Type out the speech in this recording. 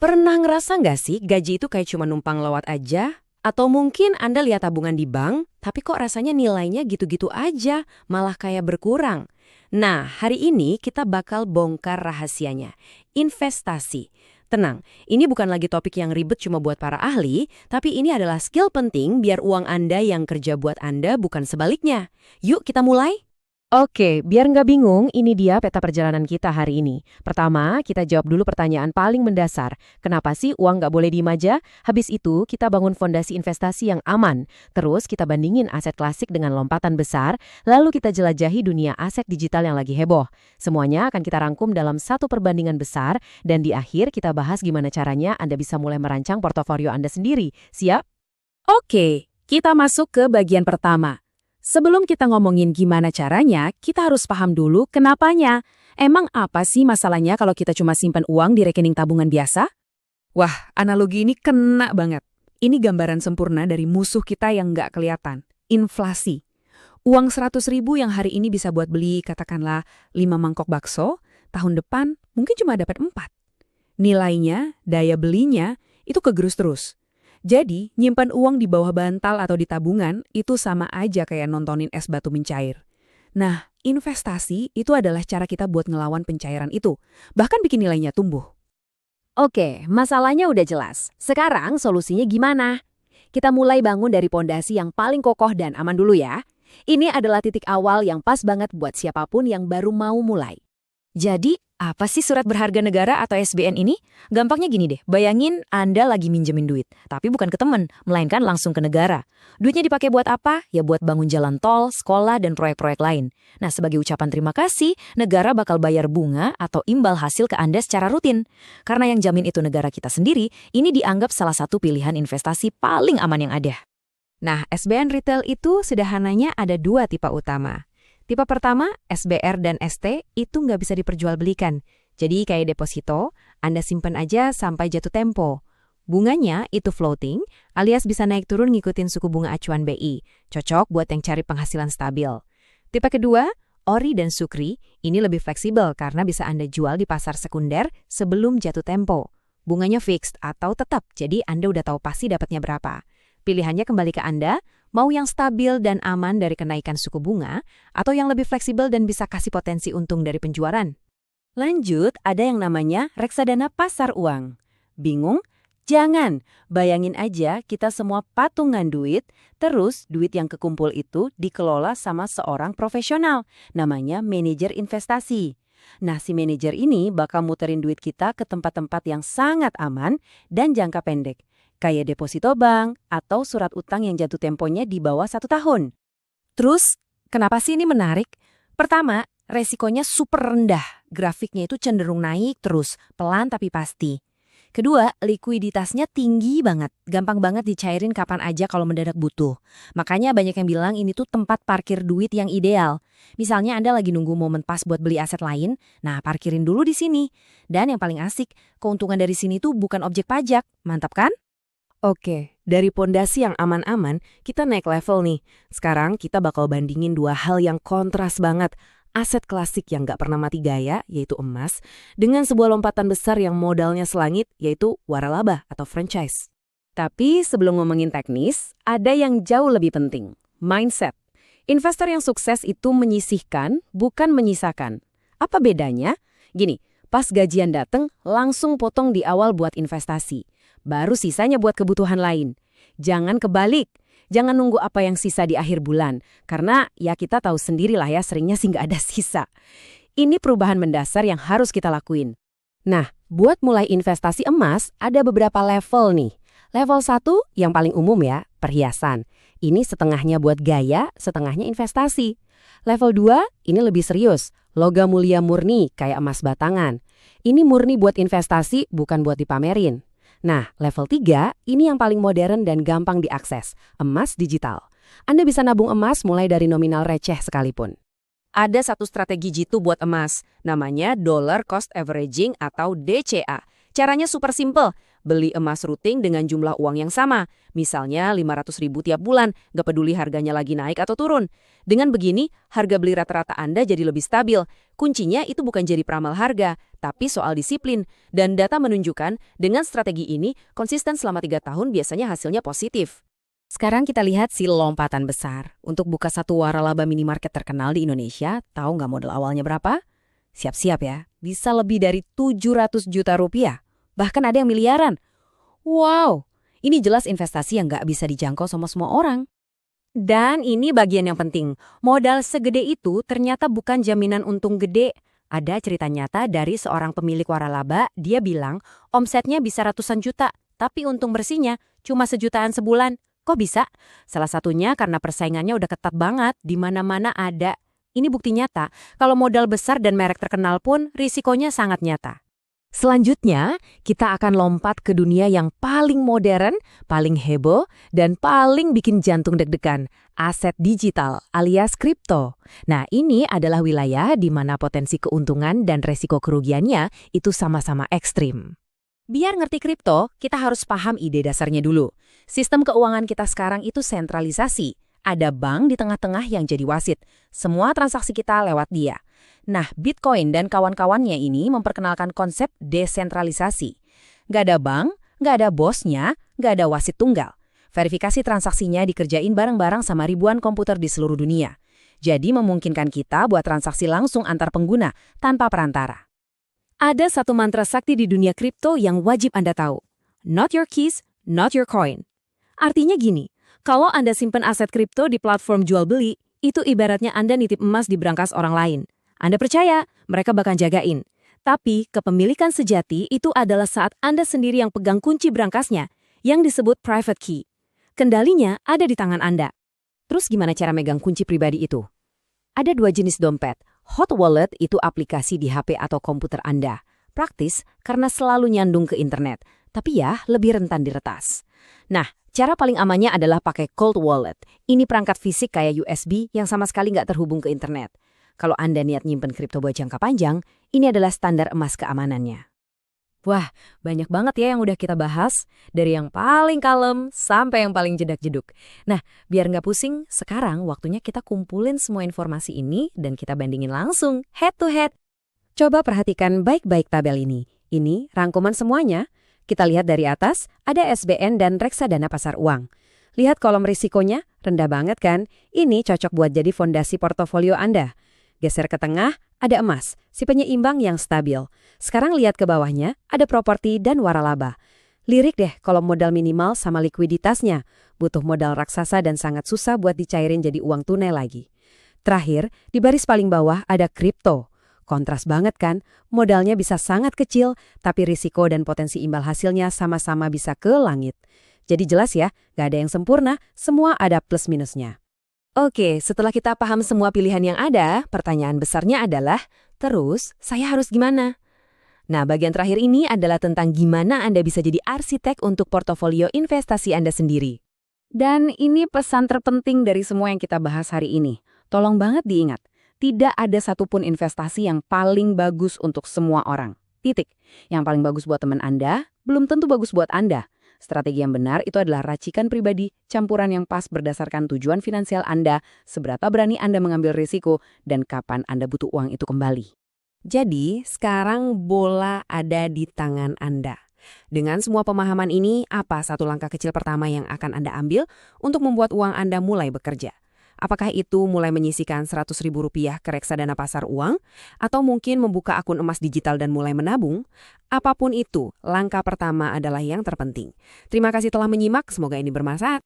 Pernah ngerasa nggak sih gaji itu kayak cuma numpang lewat aja? Atau mungkin Anda lihat tabungan di bank, tapi kok rasanya nilainya gitu-gitu aja, malah kayak berkurang. Nah, hari ini kita bakal bongkar rahasianya. Investasi. Tenang, ini bukan lagi topik yang ribet cuma buat para ahli, tapi ini adalah skill penting biar uang Anda yang kerja buat Anda bukan sebaliknya. Yuk kita mulai. Oke, biar nggak bingung, ini dia peta perjalanan kita hari ini. Pertama, kita jawab dulu pertanyaan paling mendasar. Kenapa sih uang nggak boleh diem aja? Habis itu, kita bangun fondasi investasi yang aman. Terus, kita bandingin aset klasik dengan lompatan besar, lalu kita jelajahi dunia aset digital yang lagi heboh. Semuanya akan kita rangkum dalam satu perbandingan besar, dan di akhir kita bahas gimana caranya Anda bisa mulai merancang portofolio Anda sendiri. Siap? Oke, kita masuk ke bagian pertama. Sebelum kita ngomongin gimana caranya, kita harus paham dulu kenapanya. Emang apa sih masalahnya kalau kita cuma simpan uang di rekening tabungan biasa? Wah, analogi ini kena banget. Ini gambaran sempurna dari musuh kita yang nggak kelihatan. Inflasi. Uang 100.000 yang hari ini bisa buat beli katakanlah 5 mangkok bakso, tahun depan mungkin cuma dapat 4. Nilainya, daya belinya, itu kegerus terus. Jadi, nyimpan uang di bawah bantal atau di tabungan itu sama aja kayak nontonin es batu mencair. Nah, investasi itu adalah cara kita buat ngelawan pencairan itu, bahkan bikin nilainya tumbuh. Oke, masalahnya udah jelas. Sekarang solusinya gimana? Kita mulai bangun dari pondasi yang paling kokoh dan aman dulu ya. Ini adalah titik awal yang pas banget buat siapapun yang baru mau mulai. Jadi, apa sih surat berharga negara atau SBN ini? Gampangnya gini deh, bayangin Anda lagi minjemin duit, tapi bukan ke temen, melainkan langsung ke negara. Duitnya dipakai buat apa? Ya buat bangun jalan tol, sekolah, dan proyek-proyek lain. Nah, sebagai ucapan terima kasih, negara bakal bayar bunga atau imbal hasil ke Anda secara rutin. Karena yang jamin itu negara kita sendiri, ini dianggap salah satu pilihan investasi paling aman yang ada. Nah, SBN retail itu sederhananya ada 2 tipe utama. Tipe pertama, SBR dan ST, itu nggak bisa diperjualbelikan. Jadi kayak deposito, Anda simpan aja sampai jatuh tempo. Bunganya itu floating, alias bisa naik turun ngikutin suku bunga acuan BI. Cocok buat yang cari penghasilan stabil. Tipe kedua, ORI dan SUKRI, ini lebih fleksibel karena bisa Anda jual di pasar sekunder sebelum jatuh tempo. Bunganya fixed atau tetap, jadi Anda udah tahu pasti dapatnya berapa. Pilihannya kembali ke Anda, mau yang stabil dan aman dari kenaikan suku bunga, atau yang lebih fleksibel dan bisa kasih potensi untung dari penjualan. Lanjut, ada yang namanya reksadana pasar uang. Bingung? Jangan, bayangin aja kita semua patungan duit, terus duit yang kekumpul itu dikelola sama seorang profesional, namanya manajer investasi. Nah, si manajer ini bakal muterin duit kita ke tempat-tempat yang sangat aman dan jangka pendek, kayak deposito bank atau surat utang yang jatuh temponya di bawah 1 tahun. Terus, kenapa sih ini menarik? Pertama, resikonya super rendah. Grafiknya itu cenderung naik terus, pelan tapi pasti. Kedua, likuiditasnya tinggi banget. Gampang banget dicairin kapan aja kalau mendadak butuh. Makanya banyak yang bilang ini tuh tempat parkir duit yang ideal. Misalnya Anda lagi nunggu momen pas buat beli aset lain, nah parkirin dulu di sini. Dan yang paling asik, keuntungan dari sini tuh bukan objek pajak. Mantap kan? Oke, dari pondasi yang aman-aman, kita naik level nih. Sekarang kita bakal bandingin 2 hal yang kontras banget. Aset klasik yang nggak pernah mati gaya, yaitu emas, dengan sebuah lompatan besar yang modalnya selangit, yaitu waralaba atau franchise. Tapi sebelum ngomongin teknis, ada yang jauh lebih penting, mindset. Investor yang sukses itu menyisihkan, bukan menyisakan. Apa bedanya? Gini, pas gajian dateng, langsung potong di awal buat investasi. Baru sisanya buat kebutuhan lain. Jangan kebalik. Jangan nunggu apa yang sisa di akhir bulan. Karena ya kita tahu sendirilah ya seringnya sih nggak ada sisa. Ini perubahan mendasar yang harus kita lakuin. Nah, buat mulai investasi emas ada beberapa level nih. Level 1 yang paling umum ya, perhiasan. Ini setengahnya buat gaya, setengahnya investasi. Level 2 ini lebih serius. Logam mulia murni kayak emas batangan. Ini murni buat investasi, bukan buat dipamerin. Nah, level 3 ini yang paling modern dan gampang diakses, emas digital. Anda bisa nabung emas mulai dari nominal receh sekalipun. Ada satu strategi jitu buat emas, namanya Dollar Cost Averaging atau DCA. Caranya super simple. Beli emas rutin dengan jumlah uang yang sama. Misalnya 500.000 tiap bulan, gak peduli harganya lagi naik atau turun. Dengan begini, harga beli rata-rata Anda jadi lebih stabil. Kuncinya itu bukan jadi peramal harga, tapi soal disiplin. Dan data menunjukkan, dengan strategi ini, konsisten selama 3 tahun biasanya hasilnya positif. Sekarang kita lihat si lompatan besar. Untuk buka satu waralaba minimarket terkenal di Indonesia, tahu nggak modal awalnya berapa? Siap-siap ya, bisa lebih dari 700 juta rupiah. Bahkan ada yang miliaran. Wow, ini jelas investasi yang nggak bisa dijangkau sama semua orang. Dan ini bagian yang penting. Modal segede itu ternyata bukan jaminan untung gede. Ada cerita nyata dari seorang pemilik waralaba, dia bilang omsetnya bisa ratusan juta, tapi untung bersihnya cuma sejutaan sebulan. Kok bisa? Salah satunya karena persaingannya udah ketat banget, di mana-mana ada. Ini bukti nyata, kalau modal besar dan merek terkenal pun risikonya sangat nyata. Selanjutnya, kita akan lompat ke dunia yang paling modern, paling heboh, dan paling bikin jantung deg-degan, aset digital alias kripto. Nah, ini adalah wilayah di mana potensi keuntungan dan resiko kerugiannya itu sama-sama ekstrim. Biar ngerti kripto, kita harus paham ide dasarnya dulu. Sistem keuangan kita sekarang itu sentralisasi. Ada bank di tengah-tengah yang jadi wasit. Semua transaksi kita lewat dia. Nah, Bitcoin dan kawan-kawannya ini memperkenalkan konsep desentralisasi. Nggak ada bank, nggak ada bosnya, nggak ada wasit tunggal. Verifikasi transaksinya dikerjain bareng-bareng sama ribuan komputer di seluruh dunia. Jadi memungkinkan kita buat transaksi langsung antar pengguna tanpa perantara. Ada satu mantra sakti di dunia kripto yang wajib Anda tahu. Not your keys, not your coin. Artinya gini, kalau Anda simpen aset kripto di platform jual beli, itu ibaratnya Anda nitip emas di brankas orang lain. Anda percaya, mereka bakal jagain. Tapi kepemilikan sejati itu adalah saat Anda sendiri yang pegang kunci brankasnya, yang disebut private key. Kendalinya ada di tangan Anda. Terus gimana cara megang kunci pribadi itu? Ada 2 jenis dompet. Hot Wallet itu aplikasi di HP atau komputer Anda. Praktis karena selalu nyandung ke internet, tapi ya lebih rentan diretas. Nah, cara paling amannya adalah pakai Cold Wallet. Ini perangkat fisik kayak USB yang sama sekali nggak terhubung ke internet. Kalau Anda niat nyimpen kripto buat jangka panjang, ini adalah standar emas keamanannya. Wah, banyak banget ya yang udah kita bahas, dari yang paling kalem sampai yang paling jedak-jeduk. Nah, biar nggak pusing, sekarang waktunya kita kumpulin semua informasi ini dan kita bandingin langsung, head to head. Coba perhatikan baik-baik tabel ini. Ini rangkuman semuanya. Kita lihat dari atas, ada SBN dan reksadana pasar uang. Lihat kolom risikonya, rendah banget kan? Ini cocok buat jadi fondasi portofolio Anda. Geser ke tengah, ada emas, si penyeimbang yang stabil. Sekarang lihat ke bawahnya, ada properti dan waralaba. Lirik deh kolom modal minimal sama likuiditasnya. Butuh modal raksasa dan sangat susah buat dicairin jadi uang tunai lagi. Terakhir, di baris paling bawah ada kripto. Kontras banget kan? Modalnya bisa sangat kecil, tapi risiko dan potensi imbal hasilnya sama-sama bisa ke langit. Jadi jelas ya, gak ada yang sempurna, semua ada plus minusnya. Oke, setelah kita paham semua pilihan yang ada, pertanyaan besarnya adalah, terus saya harus gimana? Nah, bagian terakhir ini adalah tentang gimana Anda bisa jadi arsitek untuk portofolio investasi Anda sendiri. Dan ini pesan terpenting dari semua yang kita bahas hari ini. Tolong banget diingat, tidak ada satupun investasi yang paling bagus untuk semua orang. Titik. Yang paling bagus buat teman Anda, belum tentu bagus buat Anda. Strategi yang benar itu adalah racikan pribadi, campuran yang pas berdasarkan tujuan finansial Anda, seberapa berani Anda mengambil risiko, dan kapan Anda butuh uang itu kembali. Jadi, sekarang bola ada di tangan Anda. Dengan semua pemahaman ini, apa satu langkah kecil pertama yang akan Anda ambil untuk membuat uang Anda mulai bekerja? Apakah itu mulai menyisihkan Rp100.000 ke reksadana pasar uang? Atau mungkin membuka akun emas digital dan mulai menabung? Apapun itu, langkah pertama adalah yang terpenting. Terima kasih telah menyimak, semoga ini bermanfaat.